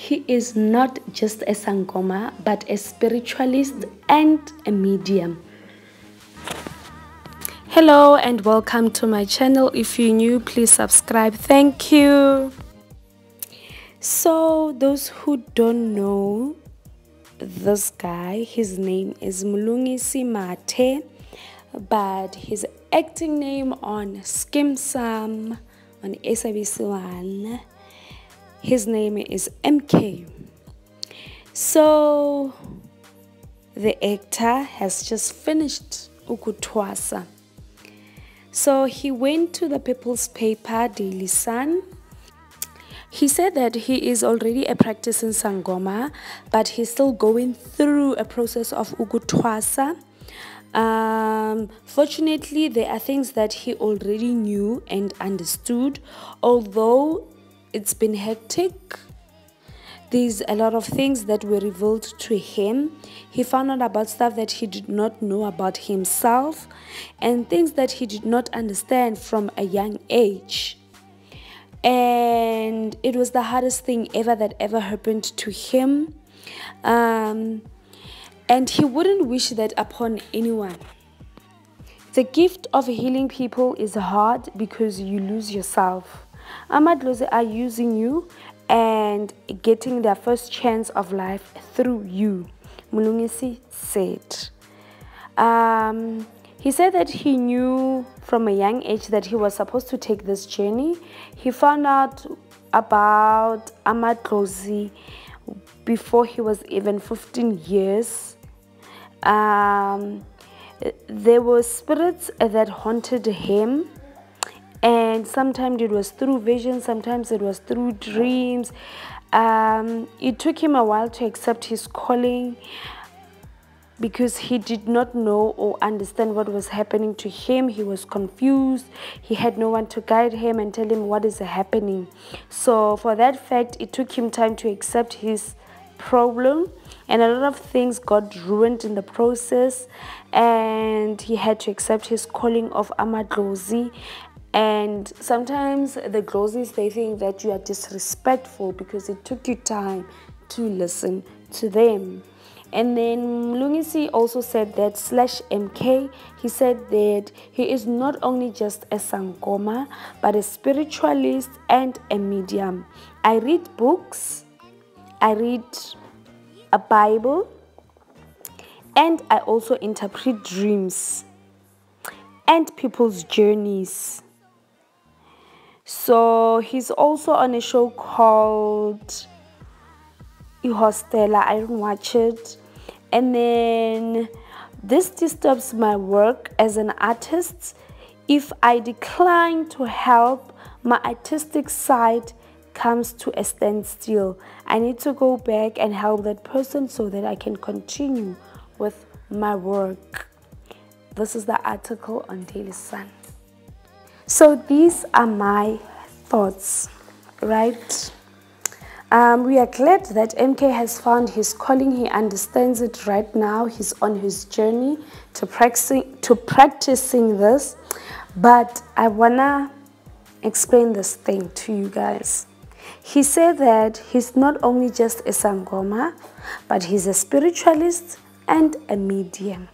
he is not just a Sangoma, but a spiritualist and a medium. Hello and welcome to my channel. If you're new, please subscribe. Thank you. So those who don't know this guy, his name is Mlungisi Mate, but his acting name on Skeem Saam on SABC1, his name is Emkay. So the actor has just finished ukuthwasa. So he went to the people's paper, Daily Sun. He said that he is already a practicing Sangoma, but he's still going through a process of ukuthwasa. Fortunately, there are things that he already knew and understood, although it's been hectic. There's a lot of things that were revealed to him. He found out about stuff that he did not know about himself and things that he did not understand from a young age. And it was the hardest thing ever that ever happened to him. And he wouldn't wish that upon anyone. The gift of healing people is hard because you lose yourself. Amadlozi are using you and getting their first chance of life through you, Mlungisi said. He said that he knew from a young age that he was supposed to take this journey. He found out about Amadlozi before he was even 15 years. There were spirits that haunted him, and sometimes it was through visions, sometimes it was through dreams. It took him a while to accept his calling because he did not know or understand what was happening to him. He was confused. He had no one to guide him and tell him what is happening. So for that fact, it took him time to accept his problem, and a lot of things got ruined in the process, and he had to accept his calling of Amadlozi. And sometimes the Glozis, they think that you are disrespectful because it took you time to listen to them. And then Mlungisi also said that /MK, he said that he is not only just a Sangoma, but a spiritualist and a medium. I read books, I read a Bible, and I also interpret dreams and people's journeys. So he's also on a show called Ihostela. I don't watch it. And then this disturbs my work as an artist. If I decline to help, my artistic side comes to a standstill. I need to go back and help that person so that I can continue with my work. This is the article on Daily Sun. So these are my thoughts, right? We are glad that MK has found his calling. He understands it right now. He's on his journey to practicing this. But I wanna explain this thing to you guys. He said that he's not only just a Sangoma, but he's a spiritualist and a medium.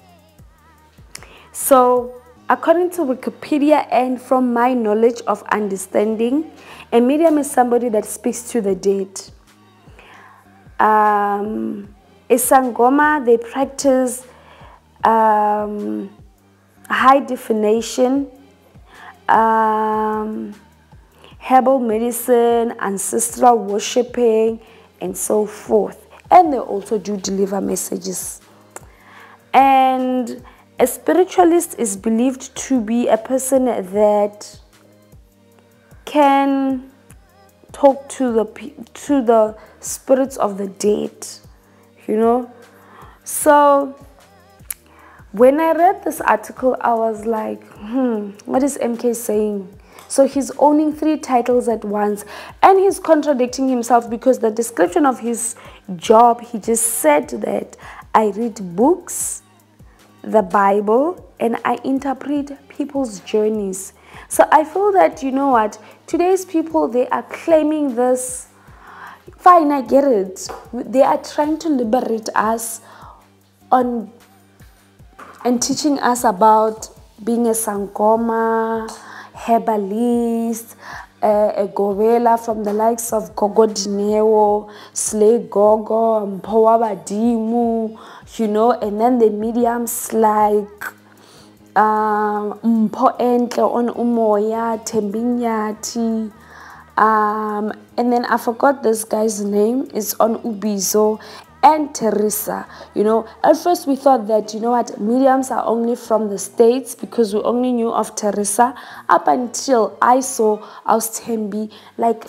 So according to Wikipedia and from my knowledge of understanding, a medium is somebody that speaks to the dead. A Sangoma, they practice high definition, herbal medicine, ancestral worshipping, and so forth. And they also do deliver messages. And a spiritualist is believed to be a person that can talk to the spirits of the dead, you know. So when I read this article, I was like, what is MK saying? So he's owning 3 titles at once, and he's contradicting himself because the description of his job, he just said that I read books, the Bible, and I interpret people's journeys. So I feel that, you know what, today's people, they are claiming this fine, I get it. They are trying to liberate us on and teaching us about being a Sangoma, herbalist, a ghobela from the likes of Gogo Dineo, Slay Gogo, Mpowa Badimu, you know, and then the mediums like Mpo Entle on Umoya, Tembinyati, and then I forgot this guy's name. It's on Ubizo and Teresa. You know, at first we thought that, you know what, mediums are only from the States because we only knew of Teresa up until I saw Austembi like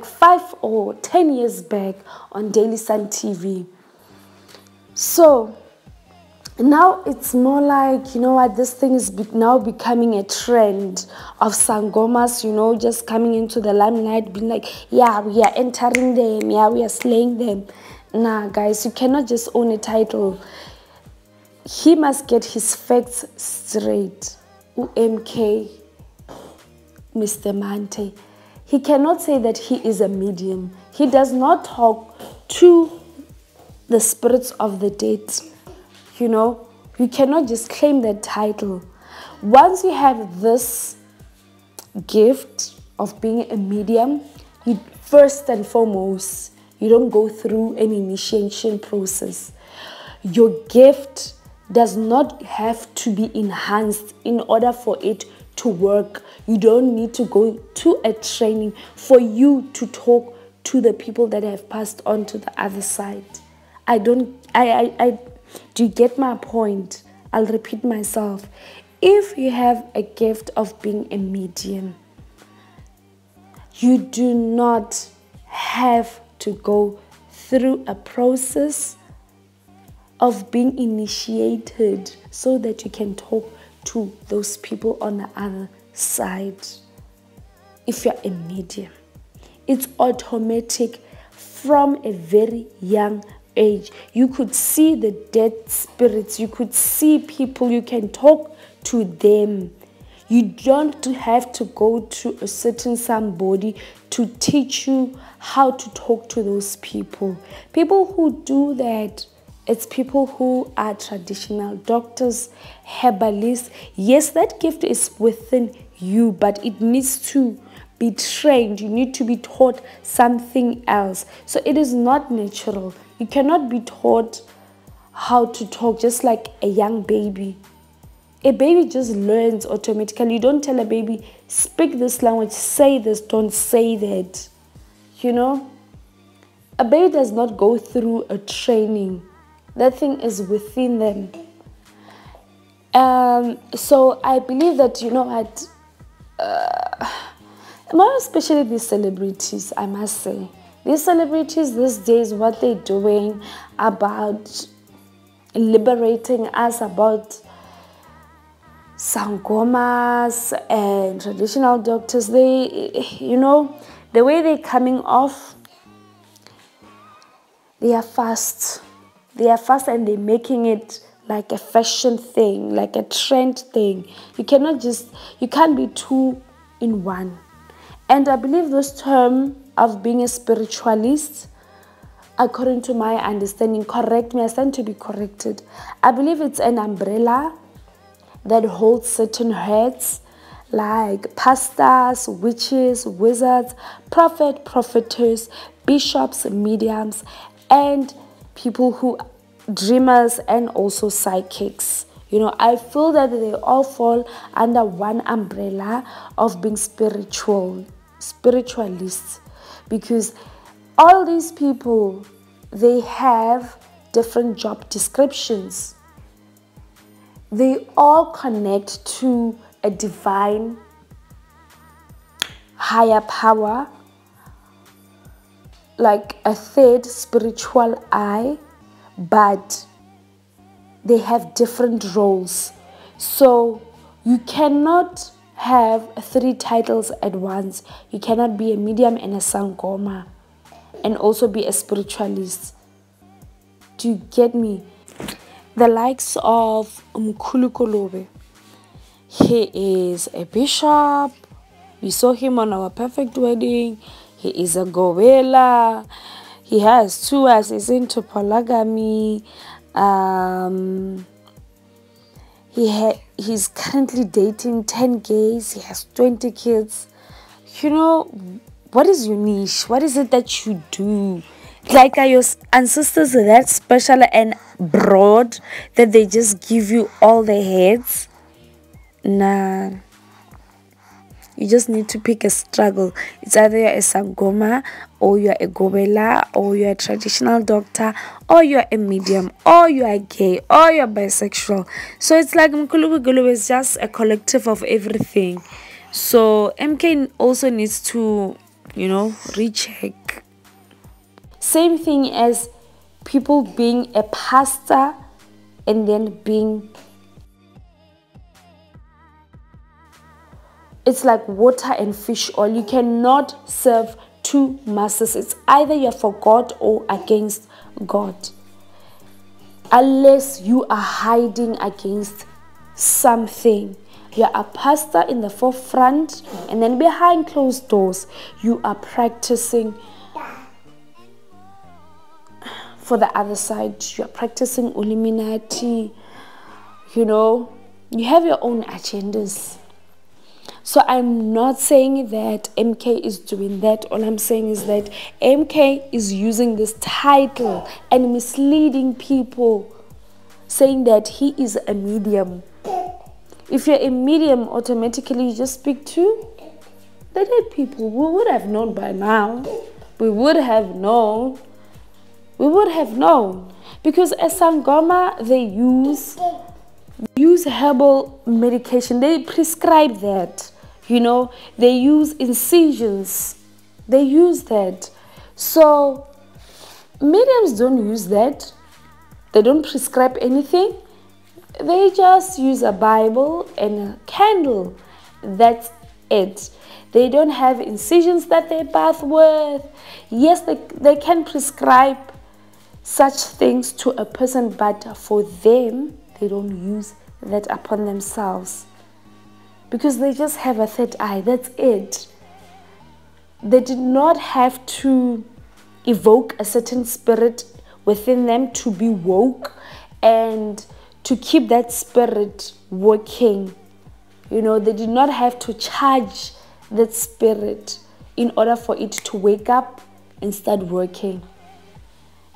5 or 10 years back on Daily Sun TV. So now it's more like, you know what, this thing is now becoming a trend of Sangomas, you know, just coming into the limelight, being like, yeah, we are entering them, yeah, we are slaying them. Nah, guys, you cannot just own a title. He must get his facts straight. Emkay, Mr. Mante. He cannot say that he is a medium. He does not talk to the spirits of the dead. You know, you cannot just claim that title. Once you have this gift of being a medium, you first and foremost, you don't go through an initiation process. Your gift does not have to be enhanced in order for it to work. You don't need to go to a training for you to talk to the people that have passed on to the other side. Do you get my point? I'll repeat myself. If you have a gift of being a medium, you do not have to go through a process of being initiated so that you can talk to those people on the other side. If you're a medium, it's automatic from a very young age. You could see the dead spirits, you could see people, you can talk to them. You don't have to go to a certain somebody to teach you how to talk to those people. People who do that, it's people who are traditional doctors, herbalists. Yes, that gift is within you, but it needs to be trained. You need to be taught something else. So it is not natural. You cannot be taught how to talk just like a young baby. A baby just learns automatically. You don't tell a baby, speak this language, say this, don't say that. You know? A baby does not go through a training. That thing is within them. So I believe that, you know what, more especially these celebrities, I must say. These celebrities these days, what they're doing about liberating us about Sangomas and traditional doctors, they, you know, the way they're coming off, they are fast. They are fast and they're making it like a fashion thing, like a trend thing. You can't be two in one. And I believe this term of being a spiritualist, according to my understanding, correct me, I stand to be corrected. I believe it's an umbrella that holds certain heads like pastors, witches, wizards, prophet, prophetess, bishops, mediums, and people who dreamers and also psychics. You know, I feel that they all fall under one umbrella of being spiritualists, because all these people, they have different job descriptions. They all connect to a divine higher power, like a third spiritual eye, but they have different roles. So you cannot have 3 titles at once. You cannot be a medium and a Sangoma and also be a spiritualist. Do you get me? The likes of Mkhulu Kolobe, he is a bishop. We saw him on our perfect wedding. he is a ghobela, he has two as he's into polygamy. He's currently dating 10 gays. He has 20 kids. You know, what is your niche? What is it that you do? Like, are your ancestors that special and broad that they just give you all the heads? Nah. You just need to pick a struggle. It's either you're a Sangoma, or you're a ghobela, or you're a traditional doctor, or you're a medium, or you're gay, or you're bisexual. So it's like Mkhulu is just a collective of everything. So MK also needs to, recheck. Same thing as people being a pastor and then being... It's like water and fish oil. You cannot serve two masters. It's either you're for God or against God. Unless you are hiding against something. You're a pastor in the forefront, and then behind closed doors, you are practicing for the other side. You're practicing Illuminati. You have your own agendas. So I'm not saying that MK is doing that. All I'm saying is that MK is using this title and misleading people, saying that he is a medium. If you're a medium, automatically you just speak to the dead people. We would have known by now. We would have known. Because as Sangoma, they use herbal medication. They prescribe that. They use incisions. They use that. So mediums don't use that. They don't prescribe anything. They just use a Bible and a candle. That's it. They don't have incisions that they bath with. Yes, they can prescribe such things to a person, but for them, they don't use that upon themselves. Because they just have a third eye. That's it. They did not have to evoke a certain spirit within them to be woke and to keep that spirit working. They did not have to charge that spirit in order for it to wake up and start working.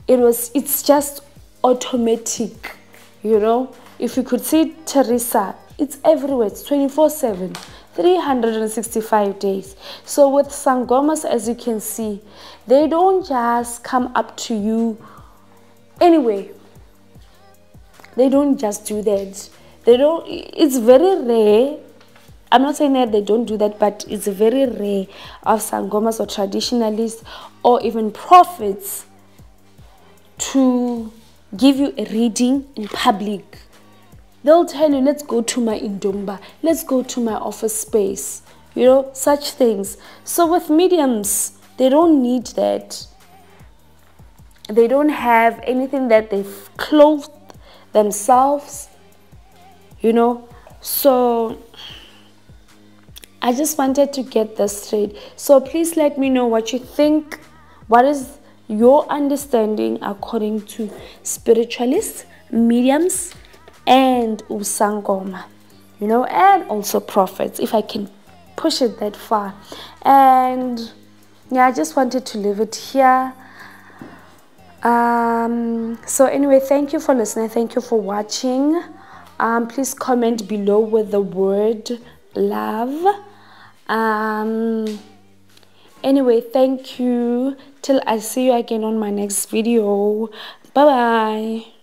It's just automatic. If you could see Teresa, it's everywhere. It's 24/7, 365 days. So with Sangomas, as you can see, they don't just come up to you anyway. They don't just do that. It's very rare. I'm not saying that they don't do that, but it's very rare of Sangomas or traditionalists or even prophets to give you a reading in public. They'll tell you, let's go to my indomba, let's go to my office space, such things. So with mediums, they don't need that. They don't have anything that they've clothed themselves, So I just wanted to get this straight. So please let me know what you think. What is your understanding according to spiritualists, mediums, and Sangoma, and also prophets, if I can push it that far. And yeah, I just wanted to leave it here. So anyway, thank you for listening. Thank you for watching. Please comment below with the word love. Anyway, thank you. Till I see you again on my next video. Bye bye.